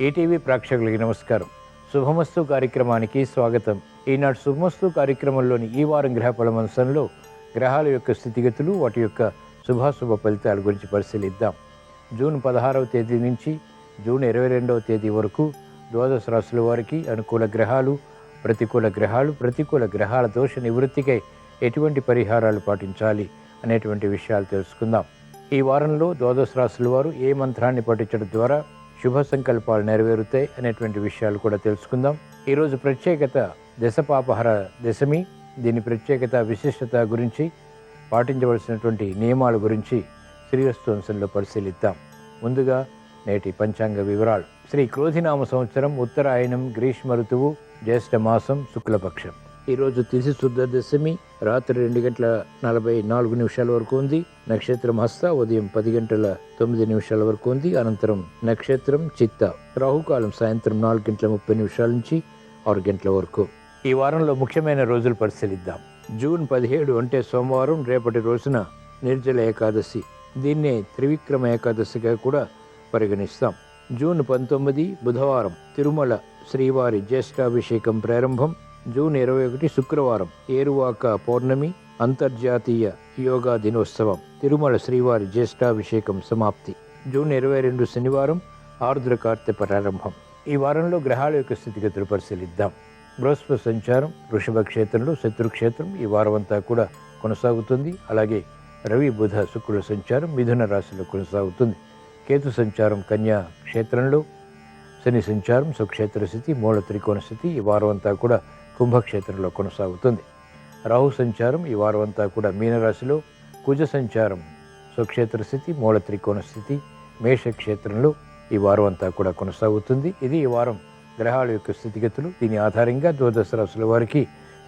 ETV ప్రేక్షకులకి నమస్కారం. శుభమస్తు కార్యక్రమానికి స్వాగతం. ఈనాడు శుభమస్తు కార్యక్రమంలోని ఈ వారం గ్రహ ఫలమంశంలో గ్రహాల యొక్క స్థితిగతులు, వాటి యొక్క శుభాశుభ ఫలితాల గురించి పరిశీలిద్దాం. జూన్ 16వ తేదీ నుంచి జూన్ 22వ తేదీ వరకు ద్వాదశ రాశుల వారికి అనుకూల గ్రహాలు, ప్రతికూల గ్రహాల దోష నివృత్తికై ఎటువంటి పరిహారాలు పాటించాలి అనేటువంటి విషయాలు తెలుసుకుందాం. ఈ వారంలో ద్వాదశ రాశుల వారు ఏ మంత్రాన్ని పఠించడం ద్వారా శుభ సంకల్పాలు నెరవేరుతాయి అనేటువంటి విషయాలు కూడా తెలుసుకుందాం. ఈరోజు ప్రత్యేకత దశపాపహర దశమి. దీని ప్రత్యేకత, విశిష్టత గురించి, పాటించవలసినటువంటి నియమాల గురించి శ్రీరస్తు అంశంలో పరిశీలిద్దాం. ముందుగా నేటి పంచాంగ వివరాలు. శ్రీ క్రోధినామ సంవత్సరం, ఉత్తరాయణం, గ్రీష్మ ఋతువు, జ్యేష్ఠ మాసం, శుక్లపక్షం. ఈరోజు తిథి శుద్ధ దశమి, రాత్రి 2:44 వరకు ఉంది. నక్షత్రం హస్త, ఉదయం 10:09 వరకు ఉంది. అనంతరం నక్షత్రం చిత్త. రాహుకాలం సాయంత్రం 4:30 నుంచి 6 గంటల వరకు. ఈ వారంలో ముఖ్యమైన రోజులు పరిశీలిద్దాం. జూన్ 17 అంటే సోమవారం, రేపటి రోజున నిర్జల ఏకాదశి. దీన్నే త్రివిక్రమ ఏకాదశిగా కూడా పరిగణిస్తాం. జూన్ 19 బుధవారం, తిరుమల శ్రీవారి జ్యేష్ఠాభిషేకం ప్రారంభం. జూన్ 21 శుక్రవారం, ఏరువాక పౌర్ణమి, అంతర్జాతీయ యోగా దినోత్సవం. తిరుమల శ్రీవారి జ్యేష్ఠాభిషేకం సమాప్తి. జూన్ 22 శనివారం, ఆర్ద్ర కార్తె ప్రారంభం. ఈ వారంలో గ్రహాల యొక్క స్థితిగతులు పరిశీలిద్దాం. బృహస్పతి సంచారం వృషభ క్షేత్రంలో, శత్రుక్షేత్రం ఈ వారం అంతా కూడా కొనసాగుతుంది. అలాగే రవి, బుధ, శుక్రుల సంచారం మిథున రాశిలో కొనసాగుతుంది. కేతు సంచారం కన్యా క్షేత్రంలో, శని సంచారం స్వక్షేత్ర స్థితి, మూల త్రికోణ స్థితి ఈ వారం అంతా కూడా కుంభక్షేత్రంలో కొనసాగుతుంది. రాహు సంచారం ఈ వారం అంతా కూడా మీనరాశిలో, కుజ సంచారం స్వక్షేత్ర స్థితి, మూల త్రికోణ స్థితి, మేషక్షేత్రంలో ఈ వారం అంతా కూడా కొనసాగుతుంది. ఇది ఈ వారం గ్రహాల యొక్క స్థితిగతులు. దీని ఆధారంగా ద్వాదశ రాశుల వారికి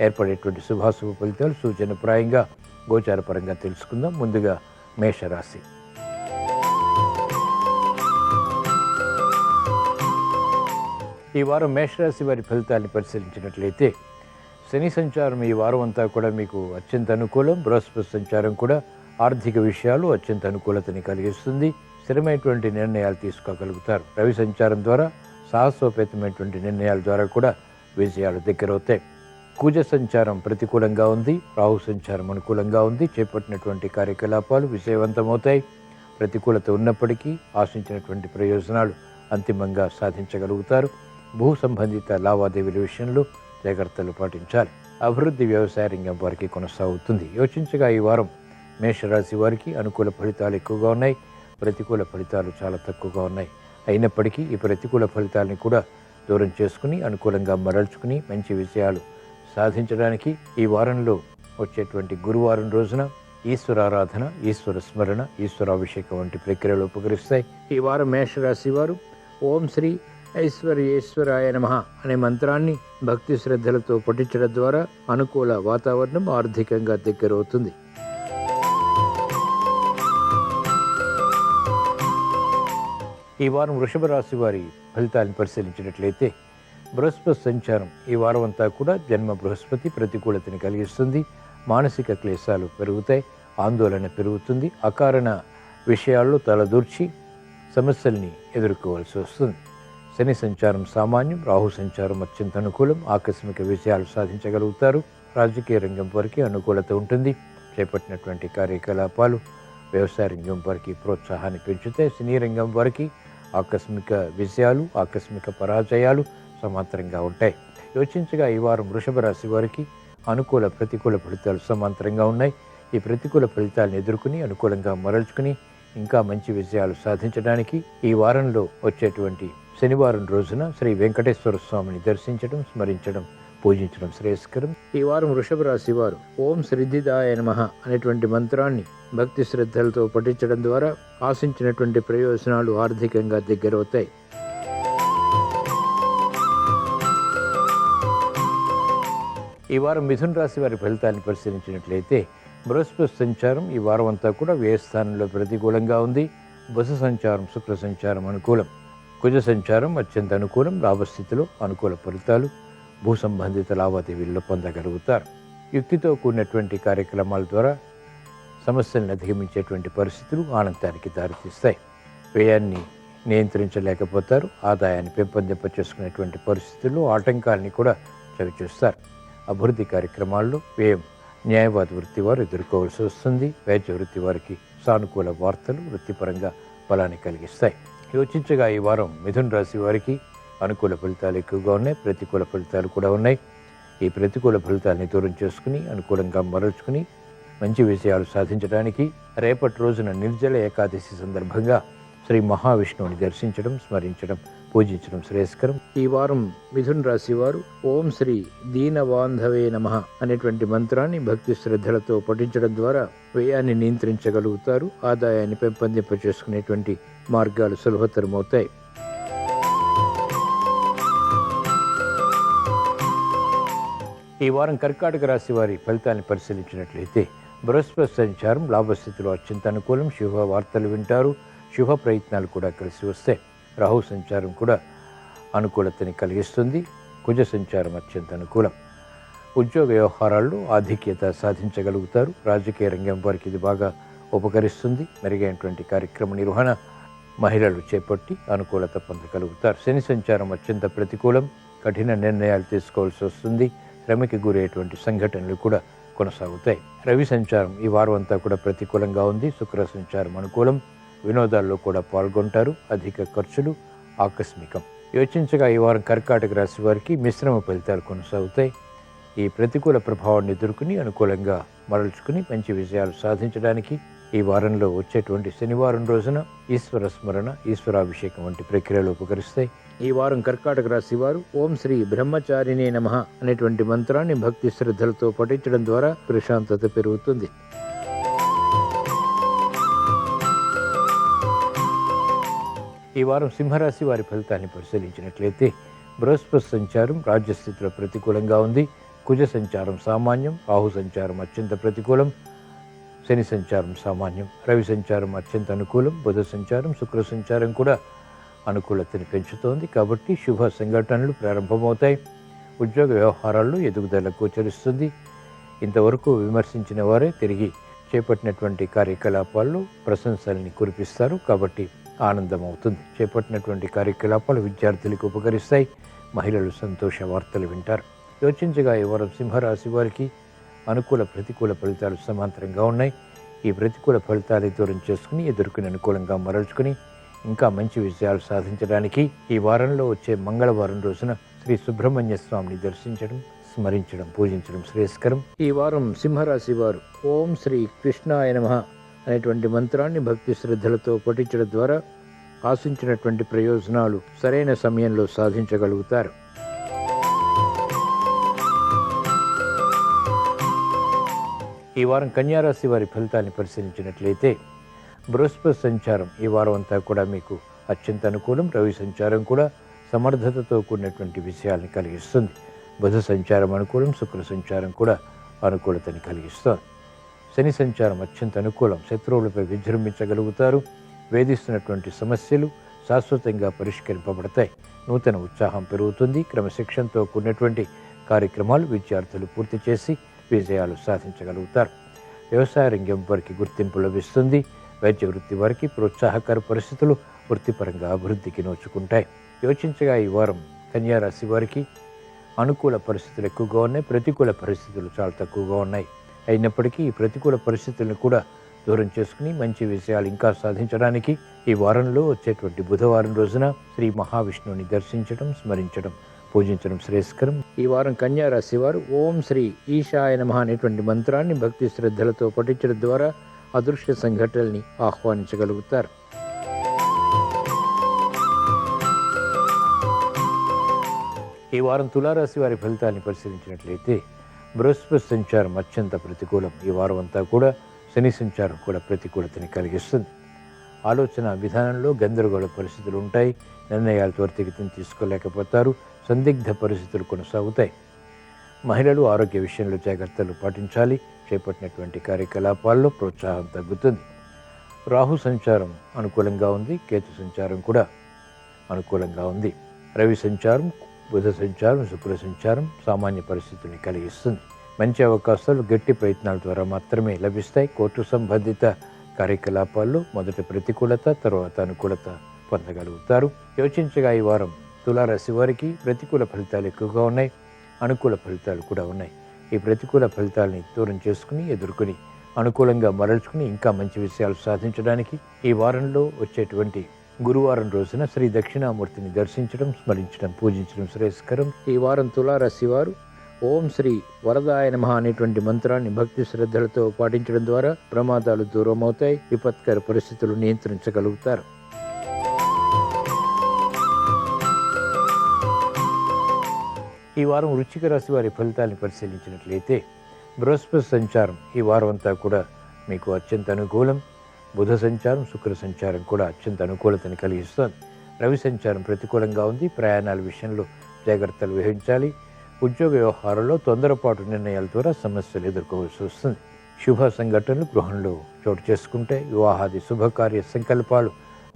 ఏర్పడేటువంటి శుభాశుభ ఫలితాలు సూచనప్రాయంగా గోచారపరంగా తెలుసుకుందాం. ముందుగా మేషరాశి. ఈ వారం మేషరాశి వారి ఫలితాన్ని పరిశీలించినట్లయితే, శని సంచారం ఈ వారం అంతా కూడా మీకు అత్యంత అనుకూలం. బృహస్పతి సంచారం కూడా ఆర్థిక విషయాలు అత్యంత అనుకూలతని కలిగిస్తుంది. స్థిరమైనటువంటి నిర్ణయాలు తీసుకోగలుగుతారు. రవి సంచారం ద్వారా సాహసోపేతమైనటువంటి నిర్ణయాల ద్వారా కూడా విజయాలు దగ్గరవుతాయి. కుజ సంచారం ప్రతికూలంగా ఉంది. రాహు సంచారం అనుకూలంగా ఉంది. చేపట్టినటువంటి కార్యకలాపాలు విజయవంతమవుతాయి. ప్రతికూలత ఉన్నప్పటికీ ఆశించినటువంటి ప్రయోజనాలు అంతిమంగా సాధించగలుగుతారు. భూ సంబంధిత లావాదేవీల విషయంలో జాగ్రత్తలు పాటించాలి. అభివృద్ధి వ్యవసాయ రంగం వారికి కొనసాగుతుంది. యోచించగా ఈ వారం మేషరాశి వారికి అనుకూల ఫలితాలు ఎక్కువగా ఉన్నాయి. ప్రతికూల ఫలితాలు చాలా తక్కువగా ఉన్నాయి. అయినప్పటికీ ఈ ప్రతికూల ఫలితాలని కూడా దూరం చేసుకుని అనుకూలంగా మరల్చుకుని మంచి విజయాలు సాధించడానికి ఈ వారంలో వచ్చేటువంటి గురువారం రోజున ఈశ్వరారాధన, ఈశ్వర స్మరణ, ఈశ్వరాభిషేకం వంటి ప్రక్రియలు ఉపకరిస్తాయి. ఈ వారం మేషరాశి వారు ఓం శ్రీ ఐశ్వర్యేశ్వరాయ నమః అనే మంత్రాన్ని భక్తి శ్రద్ధలతో పఠించడం ద్వారా అనుకూల వాతావరణం ఆర్థికంగా దగ్గరవుతుంది. ఈ వారం వృషభ రాశి వారి ఫలితాలను పరిశీలించినట్లయితే, బృహస్పతి సంచారం ఈ వారం అంతా కూడా జన్మ బృహస్పతి ప్రతికూలతని కలిగిస్తుంది. మానసిక క్లేశాలు పెరుగుతాయి, ఆందోళన పెరుగుతుంది. అకారణ విషయాల్లో తలదూర్చి సమస్యల్ని ఎదుర్కోవాల్సి వస్తుంది. శని సంచారం సామాన్యం, రాహు సంచారం అత్యంత అనుకూలం. ఆకస్మిక విజయాలు సాధించగలుగుతారు. రాజకీయ రంగం వారికి అనుకూలత ఉంటుంది. చేపట్టినటువంటి కార్యకలాపాలు వ్యవసాయ రంగం వారికి ప్రోత్సాహాన్ని పెంచుతాయి. సినీ రంగం వారికి ఆకస్మిక విజయాలు, ఆకస్మిక పరాజయాలు సమాంతరంగా ఉంటాయి. యోచించగా ఈ వారం వృషభ రాశి వారికి అనుకూల ప్రతికూల ఫలితాలు సమాంతరంగా ఉన్నాయి. ఈ ప్రతికూల ఫలితాలను ఎదుర్కొని అనుకూలంగా మరల్చుకుని ఇంకా మంచి విజయాలు సాధించడానికి ఈ వారంలో వచ్చేటువంటి శనివారం రోజున శ్రీ వెంకటేశ్వర స్వామిని దర్శించడం, స్మరించడం, పూజించడం శ్రేయస్కరం. ఈ వారం వృషభ రాశి వారు ఓం శ్రీధిదాయ నమః అనేటువంటి మంత్రాన్ని భక్తి శ్రద్ధలతో పఠించడం ద్వారా ఆశించినటువంటి ప్రయోజనాలు ఆర్థికంగా దగ్గరవుతాయి. ఈ వారం మిథున రాశి వారి ఫలితాన్ని పరిశీలించినట్లయితే, బృహస్పతి సంచారం ఈ వారం అంతా కూడా వ్యయస్థానంలో ప్రతికూలంగా ఉంది. బుధ సంచారం, శుక్ర సంచారం అనుకూలం. కుజ సంచారం అత్యంత అనుకూలం. లాభస్థితిలో అనుకూల ఫలితాలు భూ సంబంధిత లావాదేవీల్లో పొందగలుగుతారు. యుక్తితో కూడినటువంటి కార్యక్రమాల ద్వారా సమస్యలను అధిగమించేటువంటి పరిస్థితులు ఆనందానికి దారితీస్తాయి. వ్యయాన్ని నియంత్రించలేకపోతారు. ఆదాయాన్ని పెంపొందింప చేసుకునేటువంటి పరిస్థితుల్లో ఆటంకాలని కూడా చవిచూస్తారు. అభివృద్ధి కార్యక్రమాల్లో వ్యయం న్యాయవాద వృత్తి వారు ఎదుర్కోవాల్సి వస్తుంది. వైద్య వృత్తి వారికి సానుకూల వార్తలు వృత్తిపరంగా బలాన్ని కలిగిస్తాయి. యోచించగా ఈ వారం మిథున రాశి వారికి అనుకూల ఫలితాలు ఎక్కువగా ఉన్నాయి, ప్రతికూల ఫలితాలు కూడా ఉన్నాయి. ఈ ప్రతికూల ఫలితాలని దూరం చేసుకుని అనుకూలంగా మరల్చుకుని మంచి విజయాలు సాధించడానికి రేపటి రోజున నిర్జల ఏకాదశి సందర్భంగా శ్రీ మహావిష్ణువుని దర్శించడం, స్మరించడం, పూజించడం శ్రేయస్కరం. ఈ వారం మిథున రాశి వారు ఓం శ్రీ దీనబాంధవే నమః అనేటువంటి మంత్రాన్ని భక్తి శ్రద్ధలతో పఠించడం ద్వారా వ్యయాన్ని నియంత్రించగలుగుతారు. ఆదాయాన్ని పెంపొందింప చేసుకునేటువంటి మార్గాలు సులభతరమవుతాయి. ఈ వారం కర్కాటక రాశి వారి ఫలితాన్ని పరిశీలించినట్లయితే బృహస్పతి సంచారం లాభస్థితిలో అత్యంత అనుకూలం. శుభ వార్తలు వింటారు, శుభ ప్రయత్నాలు కూడా కలిసి వస్తాయి. రాహు సంచారం కూడా అనుకూలతని కలిగిస్తుంది. కుజ సంచారం అత్యంత అనుకూలం. ఉద్యోగ వ్యవహారాల్లో ఆధిక్యత సాధించగలుగుతారు. రాజకీయ రంగం వారికి ఇది బాగా ఉపకరిస్తుంది. మెరుగైనటువంటి కార్యక్రమ నిర్వహణ మహిళలు చేపట్టి అనుకూలత పొందగలుగుతారు. శని సంచారం అత్యంత ప్రతికూలం. కఠిన నిర్ణయాలు తీసుకోవాల్సి వస్తుంది. శ్రమకి గురయ్యేటువంటి సంఘటనలు కూడా కొనసాగుతాయి. రవి సంచారం ఈ వారం అంతా కూడా ప్రతికూలంగా ఉంది. శుక్ర సంచారం అనుకూలం. వినోదాల్లో కూడా పాల్గొంటారు. అధిక ఖర్చులు ఆకస్మికం. యోచించగా ఈ వారం కర్కాటక రాశి వారికి మిశ్రమ ఫలితాలు కొనసాగుతాయి. ఈ ప్రతికూల ప్రభావాన్ని ఎదుర్కొని అనుకూలంగా మరల్చుకుని మంచి విజయాలు సాధించడానికి ఈ వారంలో వచ్చేటువంటి శనివారం రోజున ఈశ్వర స్మరణ, ఈశ్వరాభిషేకం వంటి ప్రక్రియలు ఉపకరిస్తాయి. ఈ వారం కర్కాటక రాశి వారు ఓం శ్రీ బ్రహ్మచారిణే నమః అనేటువంటి మంత్రాన్ని భక్తి శ్రద్ధలతో పఠించడం ద్వారా ప్రశాంతత పెరుగుతుంది. ఈ వారం సింహరాశి వారి ఫలితాన్ని పరిశీలించినట్లయితే బృహస్పతి సంచారం రాజ్యస్థితిలో ప్రతికూలంగా ఉంది. కుజ సంచారం సామాన్యం. రాహు సంచారం అత్యంత ప్రతికూలం. శని సంచారం సామాన్యం. రవి సంచారం అత్యంత అనుకూలం. బుధ సంచారం, శుక్ర సంచారం కూడా అనుకూలతని పెంచుతోంది. కాబట్టి శుభ సంఘటనలు ప్రారంభమవుతాయి. ఉద్యోగ వ్యవహారాల్లో ఎదుగుదల గోచరిస్తుంది. ఇంతవరకు విమర్శించిన వారే తిరిగి చేపట్టినటువంటి కార్యకలాపాల్లో ప్రశంసల్ని కురిపిస్తారు. కాబట్టి ఆనందం అవుతుంది. చేపట్టినటువంటి కార్యకలాపాలు విద్యార్థులకు ఉపకరిస్తాయి. మహిళలు సంతోష వార్తలు వింటారు. యోచించగా ఈ వారం సింహరాశి వారికి అనుకూల ప్రతికూల ఫలితాలు సమాంతరంగా ఉన్నాయి. ఈ ప్రతికూల ఫలితాలు దూరం చేసుకుని ఎదుర్కొని అనుకూలంగా మరల్చుకుని ఇంకా మంచి విజయాలు సాధించడానికి ఈ వారంలో వచ్చే మంగళవారం రోజున శ్రీ సుబ్రహ్మణ్య స్వామిని దర్శించడం, స్మరించడం, పూజించడం శ్రేయస్కరం. ఈ వారం సింహరాశి వారు ఓం శ్రీ కృష్ణాయ నమః అనేటువంటి మంత్రాన్ని భక్తి శ్రద్ధలతో పఠించడం ద్వారా ఆశించినటువంటి ప్రయోజనాలు సరైన సమయంలో సాధించగలుగుతారు. ఈ వారం కన్యారాశి వారి ఫలితాన్ని పరిశీలించినట్లయితే బృహస్పతి సంచారం ఈ వారం అంతా కూడా మీకు అత్యంత అనుకూలం. రవి సంచారం కూడా సమర్థతతో కూడినటువంటి విషయాల్ని కలిగిస్తుంది. బుధ సంచారం అనుకూలం. శుక్ర సంచారం కూడా అనుకూలతని కలిగిస్తుంది. శని సంచారం అత్యంత అనుకూలం. శత్రువులపై విజృంభించగలుగుతారు. వేధిస్తున్నటువంటి సమస్యలు శాశ్వతంగా పరిష్కరింపబడతాయి. నూతన ఉత్సాహం పెరుగుతుంది. క్రమశిక్షణతో కూడినటువంటి కార్యక్రమాలు విద్యార్థులు పూర్తి చేసి విజయాలు సాధించగలుగుతారు. వ్యవసాయ రంగం వారికి గుర్తింపు లభిస్తుంది. వైద్య వృత్తి వారికి ప్రోత్సాహకర పరిస్థితులు వృత్తిపరంగా అభివృద్ధికి నోచుకుంటాయి. యోచించగా ఈ వారం కన్యారాశి వారికి అనుకూల పరిస్థితులు ఎక్కువగా ఉన్నాయి. ప్రతికూల పరిస్థితులు చాలా తక్కువగా ఉన్నాయి. అయినప్పటికీ ఈ ప్రతికూల పరిస్థితులను కూడా దూరం చేసుకుని మంచి విషయాలు ఇంకా సాధించడానికి ఈ వారంలో వచ్చేటువంటి బుధవారం రోజున శ్రీ మహావిష్ణువుని దర్శించడం, స్మరించడం, పూజించడం శ్రేయస్కరం. ఈ వారం కన్యారాశి వారు ఓం శ్రీ ఈశాయ నమః అనేటువంటి మంత్రాన్ని భక్తి శ్రద్ధలతో పఠించడం ద్వారా అదృశ్య సంఘటనల్ని ఆహ్వానించగలుగుతారు. ఈ వారం తులారాశి వారి ఫలితాన్ని పరిశీలించినట్లయితే బృహస్పతి సంచారం అత్యంత ప్రతికూలం. ఈ వారం అంతా కూడా శని సంచారం కూడా ప్రతికూలతని కలిగిస్తుంది. ఆలోచన విధానంలో గందరగోళ పరిస్థితులు ఉంటాయి. నిర్ణయాలు త్వరితగతిని తీసుకోలేకపోతారు. సందిగ్ధ పరిస్థితులు కొనసాగుతాయి. మహిళలు ఆరోగ్య విషయంలో జాగ్రత్తలు పాటించాలి. చేపట్టినటువంటి కార్యకలాపాల్లో ప్రోత్సాహం తగ్గుతుంది. రాహు సంచారం అనుకూలంగా ఉంది. కేతు సంచారం కూడా అనుకూలంగా ఉంది. రవి సంచారం, బుధ సంచారం, శుక్ర సంచారం సామాన్య పరిస్థితుల్ని కలిగిస్తుంది. మంచి అవకాశాలు గట్టి ప్రయత్నాల ద్వారా మాత్రమే లభిస్తాయి. కోర్టు సంబంధిత కార్యకలాపాల్లో మొదట ప్రతికూలత, తర్వాత అనుకూలత పొందగలుగుతారు. యోచించగా ఈ వారం తులారాశి వారికి ప్రతికూల ఫలితాలు ఎక్కువగా ఉన్నాయి, అనుకూల ఫలితాలు కూడా ఉన్నాయి. ఈ ప్రతికూల ఫలితాలని దూరం చేసుకుని ఎదుర్కొని అనుకూలంగా మరల్చుకుని ఇంకా మంచి విషయాలు సాధించడానికి ఈ వారంలో వచ్చేటువంటి గురువారం రోజున శ్రీ దక్షిణామూర్తిని దర్శించడం, స్మరించడం, పూజించడం శ్రేయస్కరం. ఈ వారం తులారాశి వారు ఓం శ్రీ వరదాయ నమః అనేటువంటి మంత్రాన్ని భక్తి శ్రద్ధలతో పాటించడం ద్వారా ప్రమాదాలు దూరం అవుతాయి, విపత్కర పరిస్థితులు నియంత్రించగలుగుతారు. ఈ వారం వృశ్చిక రాశి వారి ఫలితాలను పరిశీలించినట్లయితే బృహస్పతి సంచారం ఈ వారం అంతా కూడా మీకు అత్యంత అనుకూలం. బుధ సంచారం, శుక్ర సంచారం కూడా అత్యంత అనుకూలతని కలిగిస్తుంది. రవి సంచారం ప్రతికూలంగా ఉంది. ప్రయాణాల విషయంలో జాగ్రత్తలు వహించాలి. ఉద్యోగ వ్యవహారాల్లో తొందరపాటు నిర్ణయాల ద్వారా సమస్యలు ఎదుర్కోవాల్సి వస్తుంది. శుభ సంఘటనలు గృహంలో చోటు చేసుకుంటే వివాహాది శుభకార్య సంకల్పాలు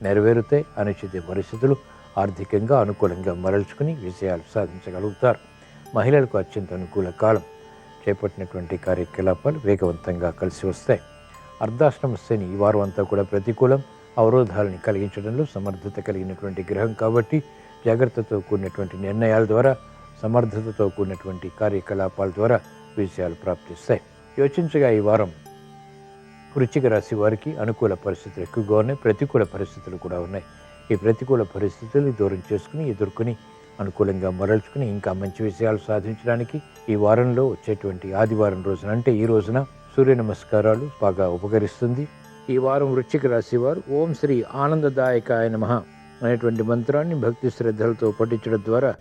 నెరవేరుతాయి. అనిశ్చిత పరిస్థితులు ఆర్థికంగా అనుకూలంగా మరల్చుకుని విజయాలు సాధించగలుగుతారు. మహిళలకు అత్యంత అనుకూల కాలం. చేపట్టినటువంటి కార్యకలాపాలు వేగవంతంగా కలిసి వస్తాయి. అర్ధాష్టమ శని ఈ వారం అంతా కూడా ప్రతికూలం. అవరోధాలని కలిగించడంలో సమర్థత కలిగినటువంటి గ్రహం కాబట్టి జాగ్రత్తతో కూడినటువంటి నిర్ణయాల ద్వారా, సమర్థతతో కూడినటువంటి కార్యకలాపాల ద్వారా విజయాలు ప్రాప్తిస్తాయి. యోచించగా ఈ వారం వృశ్చిక రాశి వారికి అనుకూల పరిస్థితులు ఎక్కువగా ఉన్నాయి, ప్రతికూల పరిస్థితులు కూడా ఉన్నాయి. ఈ ప్రతికూల పరిస్థితులు దూరం చేసుకుని ఎదుర్కొని అనుకూలంగా మరల్చుకుని ఇంకా మంచి విషయాలు సాధించడానికి ఈ వారంలో వచ్చేటువంటి ఆదివారం రోజున, అంటే ఈ రోజున సూర్య నమస్కారాలు బాగా ఉపకరిస్తుంది. ఈ వారం వృశ్చిక రాశి వారు ఓం శ్రీ ఆనందదాయకాయ నమః అనేటువంటి మంత్రాన్ని భక్తి శ్రద్ధలతో పఠించడం ద్వారా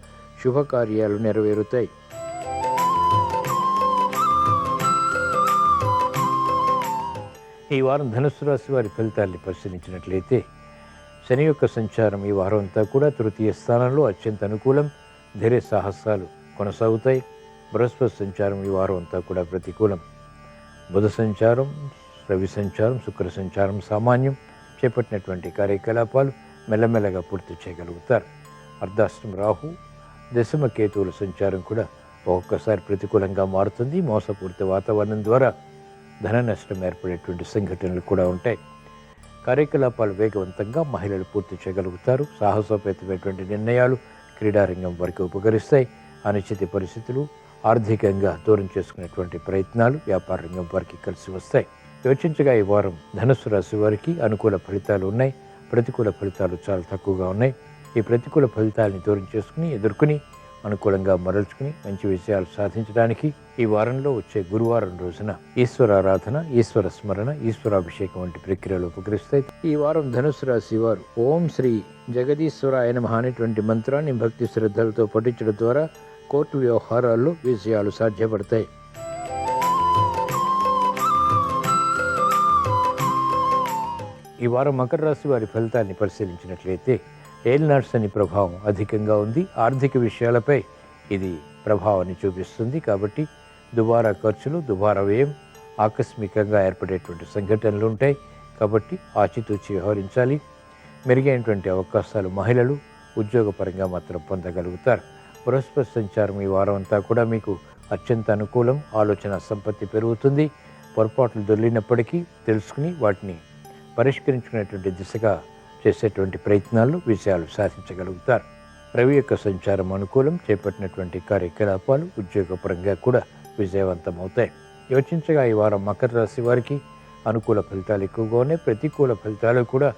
శుభకార్యాలు నెరవేరుతాయి. ఈ వారం ధనుస్సు రాశి వారి ఫలితాన్ని పరిశీలించినట్లయితే శని యొక్క సంచారం ఈ వారం అంతా కూడా తృతీయ స్థానంలో అత్యంత అనుకూలం. ధైర్య సాహసాలు కొనసాగుతాయి. బృహస్పతి సంచారం ఈ వారం అంతా కూడా ప్రతికూలం. బుధ సంచారం, రవి సంచారం, శుక్ర సంచారం సామాన్యం. చేపట్టినటువంటి కార్యకలాపాలు మెల్లమెల్లగా పూర్తి చేయగలుగుతారు. అర్ధాష్టమ రాహు, దశమ కేతువుల సంచారం కూడా ఒక్కొక్కసారి ప్రతికూలంగా మారుతుంది. మోసపూరిత వాతావరణం ద్వారా ధన నష్టం ఏర్పడేటువంటి సంఘటనలు కూడా ఉంటాయి. కార్యకలాపాలు వేగవంతంగా మహిళలు పూర్తి చేయగలుగుతారు. సాహసోపేతమైనటువంటి నిర్ణయాలు క్రీడారంగం వారికి ఉపకరిస్తాయి. అనిశ్చిత పరిస్థితులు ఆర్థికంగా దూరం చేసుకునేటువంటి ప్రయత్నాలు వ్యాపార రంగం వారికి కలిసి వస్తాయి. యోచించగా ఈ వారం ధనుస్సు రాశి వారికి అనుకూల ఫలితాలు ఉన్నాయి, ప్రతికూల ఫలితాలు చాలా తక్కువగా ఉన్నాయి. ఈ ప్రతికూల ఫలితాలని దూరం చేసుకుని ఎదుర్కొని అనుకూలంగా మరల్చుకుని మంచి విషయాలు సాధించడానికి ఈ వారంలో వచ్చే గురువారం రోజున ఈశ్వరారాధన, ఈశ్వర స్మరణ, ఈశ్వరాభిషేకం వంటి ప్రక్రియలు ఉపకరిస్తాయి. ఈ వారం ధనుసు రాశి వారు ఓం శ్రీ జగదీశ్వరాయ నమః అనేటువంటి మంత్రాన్ని భక్తి శ్రద్ధలతో పఠించడం ద్వారా కోర్టు వ్యవహారాల్లో విజయాలు సాధ్యపడతాయి. ఈ వారం మకర రాశి వారి ఫలితాన్ని పరిశీలించినట్లయితే ఏలినాటి శని ప్రభావం అధికంగా ఉంది. ఆర్థిక విషయాలపై ఇది ప్రభావాన్ని చూపిస్తుంది. కాబట్టి దుబారా ఖర్చులు, దుబారా వ్యయం, ఆకస్మికంగా ఏర్పడేటువంటి సంఘటనలు ఉంటాయి. కాబట్టి ఆచితూచి వ్యవహరించాలి. మెరుగైనటువంటి అవకాశాలు మహిళలు ఉద్యోగపరంగా మాత్రం పొందగలుగుతారు. బృహస్పతి సంచారం ఈ వారం అంతా కూడా మీకు అత్యంత అనుకూలం. ఆలోచన సంపత్తి పెరుగుతుంది. పొరపాట్లు దొర్లినప్పటికీ తెలుసుకుని వాటిని పరిష్కరించుకునేటువంటి దిశగా చేసేటువంటి ప్రయత్నాల్లో విజయాలు సాధించగలుగుతారు. రవి యొక్క సంచారం అనుకూలం. చేపట్టినటువంటి కార్యకలాపాలు ఉద్యోగపరంగా కూడా విజయవంతమవుతాయి. యోచించగా ఈ వారం మకర రాశి వారికి అనుకూల ఫలితాలు ఎక్కువగా ఉన్నాయి, ప్రతికూల ఫలితాలు కూడా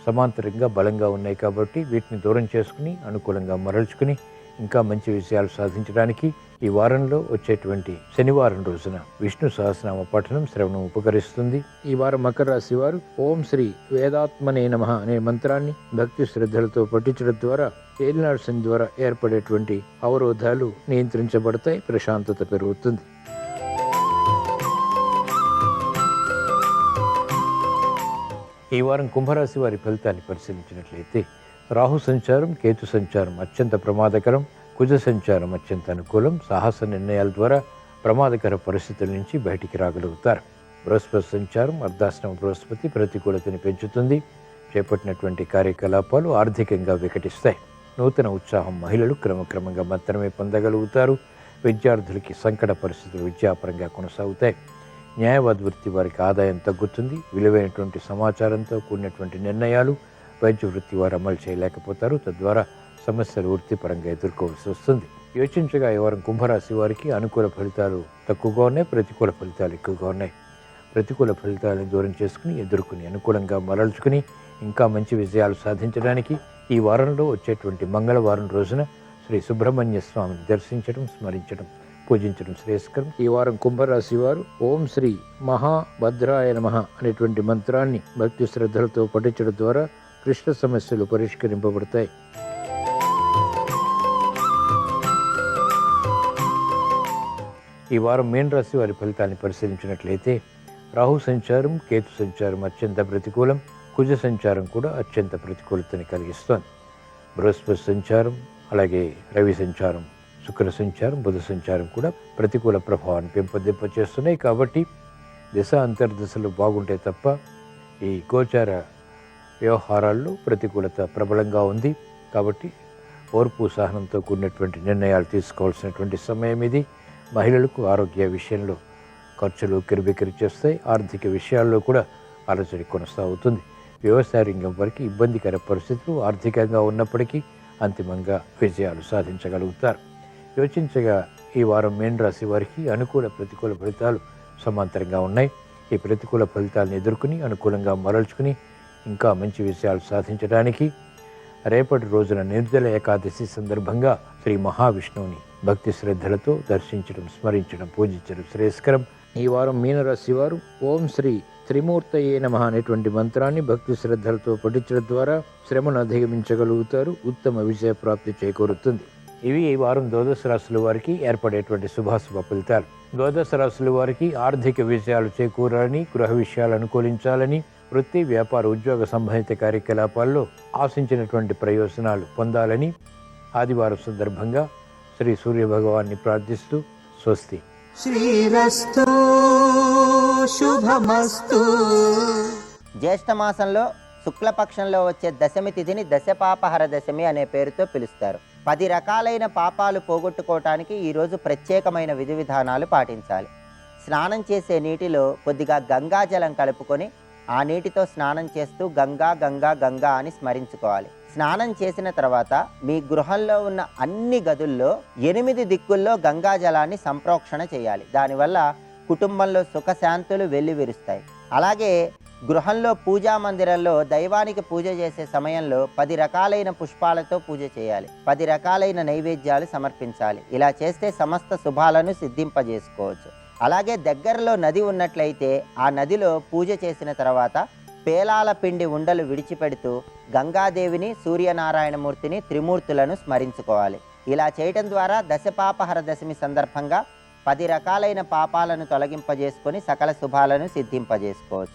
సమాంతరంగా బలంగా ఉన్నాయి. కాబట్టి వీటిని దూరం చేసుకుని అనుకూలంగా మరల్చుకుని ఇంకా మంచి విషయాలు సాధించడానికి ఈ వారంలో వచ్చేటువంటి శనివారం రోజున విష్ణు సహస్రనామ పఠనం, శ్రవణం ఉపకరిస్తుంది. ఈ వారం మకర రాశి వారు ఓం శ్రీ వేదాత్మనే నమః అనే మంత్రాన్ని భక్తి శ్రద్ధలతో పఠించడం ద్వారా ఏలినాటి శని ద్వారా ఏర్పడేటువంటి అవరోధాలు నియంత్రించబడతాయి, ప్రశాంతత పెరుగుతుంది. ఈ వారం కుంభరాశి వారి ఫలితాన్ని పరిశీలించినట్లయితే రాహు సంచారం, కేతు సంచారం అత్యంత ప్రమాదకరం. కుజ సంచారం అత్యంత అనుకూలం. సాహస నిర్ణయాల ద్వారా ప్రమాదకర పరిస్థితుల నుంచి బయటికి రాగలుగుతారు. బృహస్పతి సంచారం, అర్ధాష్టమ బృహస్పతి ప్రతికూలతని పెంచుతుంది. చేపట్టినటువంటి కార్యకలాపాలు ఆర్థికంగా వికటిస్తాయి. నూతన ఉత్సాహం మహిళలు క్రమక్రమంగా మాత్రమే పొందగలుగుతారు. విద్యార్థులకి సంకట పరిస్థితులు విద్యాపరంగా కొనసాగుతాయి. న్యాయవాద వృత్తి వారికి ఆదాయం తగ్గుతుంది. విలువైనటువంటి సమాచారంతో కూడినటువంటి నిర్ణయాలు వైద్య వృత్తి వారు అమలు చేయలేకపోతారు. తద్వారా సమస్యలు వృత్తిపరంగా ఎదుర్కోవాల్సి వస్తుంది. యోచించగా ఈ వారం కుంభరాశి వారికి అనుకూల ఫలితాలు తక్కువగా ఉన్నాయి, ప్రతికూల ఫలితాలు ఎక్కువగా ఉన్నాయి. ప్రతికూల ఫలితాలను దూరం చేసుకుని ఎదుర్కొని అనుకూలంగా మరల్చుకుని ఇంకా మంచి విజయాలు సాధించడానికి ఈ వారంలో వచ్చేటువంటి మంగళవారం రోజున శ్రీ సుబ్రహ్మణ్య స్వామిని దర్శించడం, స్మరించడం, పూజించడం శ్రేయస్కరం. ఈ వారం కుంభరాశి వారు ఓం శ్రీ మహాభద్రాయ నమః అనేటువంటి మంత్రాన్ని భక్తి శ్రద్ధలతో పఠించడం ద్వారా క్లిష్ట సమస్యలు పరిష్కరింపబడతాయి. ఈ వారం మీన రాశి వారి ఫలితాన్ని పరిశీలించినట్లయితే రాహు సంచారం, కేతు సంచారం అత్యంత ప్రతికూలం. కుజ సంచారం కూడా అత్యంత ప్రతికూలతని కలిగిస్తోంది. బృహస్పతి సంచారం, అలాగే రవి సంచారం, శుక్ర సంచారం, బుధ సంచారం కూడా ప్రతికూల ప్రభావాన్ని పెంపొందింపచేస్తున్నాయి. కాబట్టి దిశ అంతర్దశలు బాగుంటే తప్ప ఈ గోచార వ్యవహారాల్లో ప్రతికూలత ప్రబలంగా ఉంది. కాబట్టి ఓర్పు సహనంతో కూడినటువంటి నిర్ణయాలు తీసుకోవాల్సినటువంటి సమయం ఇది. మహిళలకు ఆరోగ్య విషయంలో ఖర్చులు కిరిబికిరి చేస్తాయి. ఆర్థిక విషయాల్లో కూడా అలజడి కొనసాగుతుంది. వ్యవసాయ రంగం వారికి ఇబ్బందికర పరిస్థితులు ఆర్థికంగా ఉన్నప్పటికీ అంతిమంగా విజయాలు సాధించగలుగుతారు. యోచించగా ఈ వారం మీన రాశి వారికి అనుకూల ప్రతికూల ఫలితాలు సమాంతరంగా ఉన్నాయి. ఈ ప్రతికూల ఫలితాలను ఎదుర్కొని అనుకూలంగా మరల్చుకుని ఇంకా మంచి విజయాలు సాధించడానికి రేపటి రోజున నిర్జల ఏకాదశి సందర్భంగా శ్రీ మహావిష్ణువుని భక్తి శ్రద్ధలతో దర్శించడం, స్మరించడం, పూజించడం శ్రేయస్కరం. ఈ వారం మీనరాశి వారు ఓం శ్రీ త్రిమూర్తయే నమః అనేటువంటి మంత్రాన్ని భక్తి శ్రద్ధలతో పఠించడం ద్వారా శ్రమను అధిగమించగలుగుతారు. ఉత్తమ విజయ ప్రాప్తి చేకూరుతుంది. ఇవి ఈ వారం ద్వాదశ రాశుల వారికి ఏర్పడేటువంటి శుభాశుభ ఫలితాలు. ద్వాదశ రాశుల వారికి ఆర్థిక విజయాలు చేకూరాలని, గృహ విషయాలు అనుకూలించాలని, వృత్తి, వ్యాపార, ఉద్యోగ సంబంధిత కార్యకలాపాల్లో ఆశించినటువంటి ప్రయోజనాలు పొందాలని ఆదివారం సందర్భంగా శ్రీ సూర్య భగవాన్ని ప్రార్థిస్తూ స్వస్తి. శ్రీరస్తు శుభమస్తు. జ్యేష్ఠ మాసంలో శుక్లపక్షంలో వచ్చే దశమి తిథిని దశపాపహర దశమి అనే పేరుతో పిలుస్తారు. 10 రకాలైన పాపాలు పోగొట్టుకోవటానికి ఈరోజు ప్రత్యేకమైన విధి విధానాలు పాటించాలి. స్నానం చేసే నీటిలో కొద్దిగా గంగాజలం కలుపుకొని ఆ నీటితో స్నానం చేస్తూ గంగా గంగా గంగా అని స్మరించుకోవాలి. స్నానం చేసిన తర్వాత మీ గృహంలో ఉన్న అన్ని గదుల్లో 8 దిక్కుల్లో గంగా జలాన్ని సంప్రోక్షణ చేయాలి. దానివల్ల కుటుంబంలో సుఖశాంతులు వెల్లివిరుస్తాయి. అలాగే గృహంలో పూజా మందిరంలో దైవానికి పూజ చేసే సమయంలో 10 రకాలైన పుష్పాలతో పూజ చేయాలి. 10 రకాలైన నైవేద్యాలు సమర్పించాలి. ఇలా చేస్తే సమస్త శుభాలను సిద్ధింపజేసుకోవచ్చు. అలాగే దగ్గరలో నది ఉన్నట్లయితే ఆ నదిలో పూజ చేసిన తర్వాత పేలాల పిండి ఉండలు విడిచిపెడుతూ గంగాదేవిని, సూర్యనారాయణమూర్తిని, త్రిమూర్తులను స్మరించుకోవాలి. ఇలా చేయటం ద్వారా దశపాపహర దశమి సందర్భంగా 10 రకాలైన పాపాలను తొలగింపజేసుకొని సకల శుభాలను సిద్ధింపజేసుకోవచ్చు.